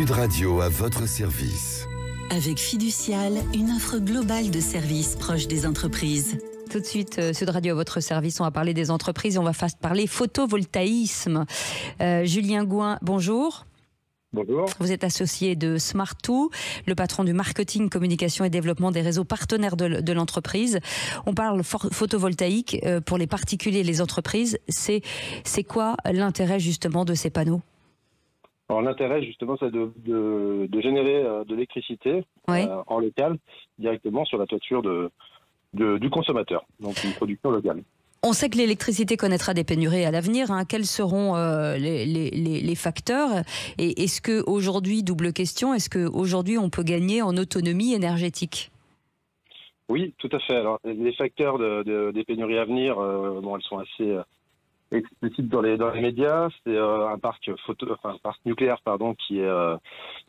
Sud Radio à votre service. Avec Fiducial, une offre globale de services proche des entreprises. Tout de suite, Sud Radio à votre service, on va parler des entreprises et on va parler photovoltaïsme. Julien Gouin, bonjour. Bonjour. Vous êtes associé de Smart2, le patron du marketing, communication et développement des réseaux partenaires de l'entreprise. On parle photovoltaïque pour les particuliers et les entreprises. C'est quoi l'intérêt justement de ces panneaux ? Alors l'intérêt justement c'est de générer de l'électricité en local directement sur la toiture du consommateur, donc une production locale. On sait que l'électricité connaîtra des pénuries à l'avenir. Quels seront les facteurs ? Et est-ce qu'aujourd'hui, double question, est-ce qu'aujourd'hui on peut gagner en autonomie énergétique ? Oui, tout à fait. Alors les facteurs des pénuries à venir, elles sont assez explicites dans les médias. C'est un parc nucléaire qui est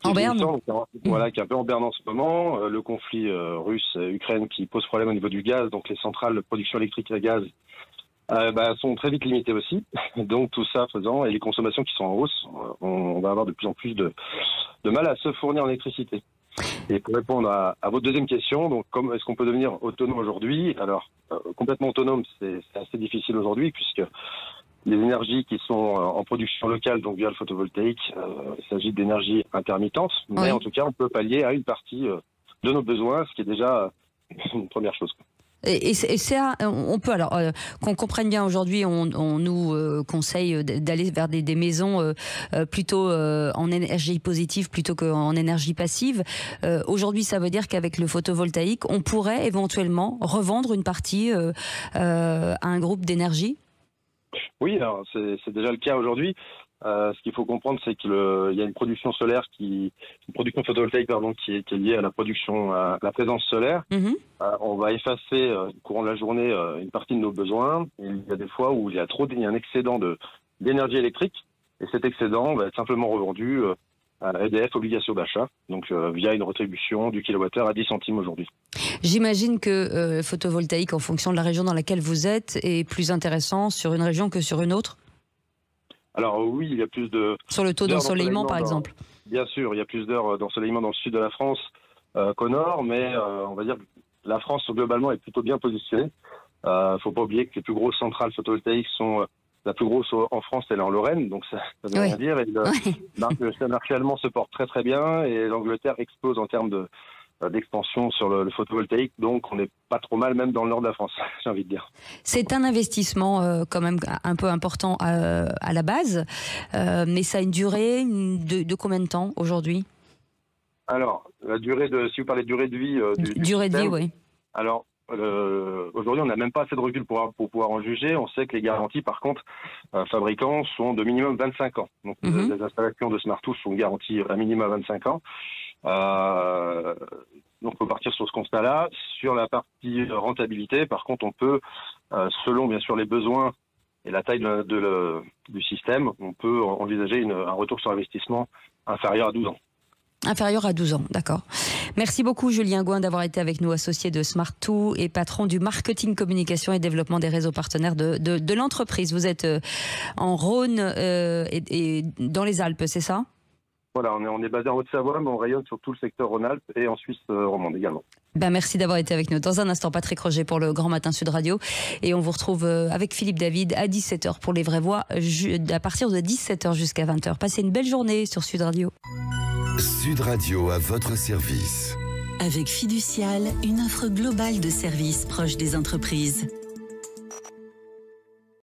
en berne, qui est un peu en berne en ce moment. Le conflit russe-Ukraine qui pose problème au niveau du gaz, donc les centrales de production électrique à gaz sont très vite limitées aussi. Donc tout ça faisant, et les consommations qui sont en hausse, on va avoir de plus en plus de mal à se fournir en électricité. Et pour répondre à votre deuxième question, donc comment est-ce qu'on peut devenir autonome aujourd'hui ? Alors complètement autonome, c'est assez difficile aujourd'hui puisque les énergies qui sont en production locale, donc via le photovoltaïque, il s'agit d'énergie intermittente, mais en tout cas on peut pallier à une partie de nos besoins, ce qui est déjà une première chose. Et ça, on peut, alors qu'on comprenne bien aujourd'hui, on nous conseille d'aller vers des maisons plutôt en énergie positive plutôt qu'en énergie passive. Aujourd'hui, ça veut dire qu'avec le photovoltaïque, on pourrait éventuellement revendre une partie à un groupe d'énergie ? Oui, alors c'est déjà le cas aujourd'hui. Ce qu'il faut comprendre, c'est qu'il y a une production solaire une production photovoltaïque qui est liée à la production, à la présence solaire. On va effacer au courant de la journée une partie de nos besoins. Il y a des fois où il y a un excédent d'énergie électrique, et cet excédent va être simplement revendu à EDF obligation d'achat, donc via une rétribution du kilowattheure à 10 centimes aujourd'hui. J'imagine que photovoltaïque, en fonction de la région dans laquelle vous êtes, est plus intéressant sur une région que sur une autre ? Alors oui, il y a plus de... Sur le taux d'ensoleillement, par exemple ? Bien sûr, il y a plus d'heures d'ensoleillement dans le sud de la France qu'au nord, mais on va dire que la France, globalement, est plutôt bien positionnée. Il ne faut pas oublier que les plus grosses centrales photovoltaïques sont... La plus grosse en France, elle est en Lorraine, donc ça veut rien dire. Et le marché allemand se porte très très bien, et l'Angleterre explose en termes d'expansion sur le photovoltaïque, donc on n'est pas trop mal même dans le nord de la France, j'ai envie de dire. C'est un investissement quand même un peu important à la base, mais ça a une durée de combien de temps aujourd'hui ? Alors, si vous parlez de durée de vie du durée système, de vie, oui. Alors, aujourd'hui, on n'a même pas assez de recul pour pouvoir en juger. On sait que les garanties, par contre, fabricants sont de minimum 25 ans. Donc, les installations de Smart2 sont garanties à minimum 25 ans. Donc, on peut partir sur ce constat-là. Sur la partie rentabilité, par contre, on peut, selon bien sûr les besoins et la taille du système, on peut envisager un retour sur investissement inférieur à 12 ans. Inférieur à 12 ans, d'accord. Merci beaucoup Julien Gouin d'avoir été avec nous, associé de Smart2 et patron du marketing, communication et développement des réseaux partenaires de l'entreprise. Vous êtes en Rhône et dans les Alpes, c'est ça ? Voilà, on est basé en Haute-Savoie, mais on rayonne sur tout le secteur Rhône-Alpes et en Suisse romande également. Merci d'avoir été avec nous. Dans un instant, Patrick Roger pour le Grand Matin Sud Radio. Et on vous retrouve avec Philippe David à 17h pour les vraies voix, à partir de 17h jusqu'à 20h. Passez une belle journée sur Sud Radio. Sud Radio à votre service. Avec Fiducial, une offre globale de services proche des entreprises.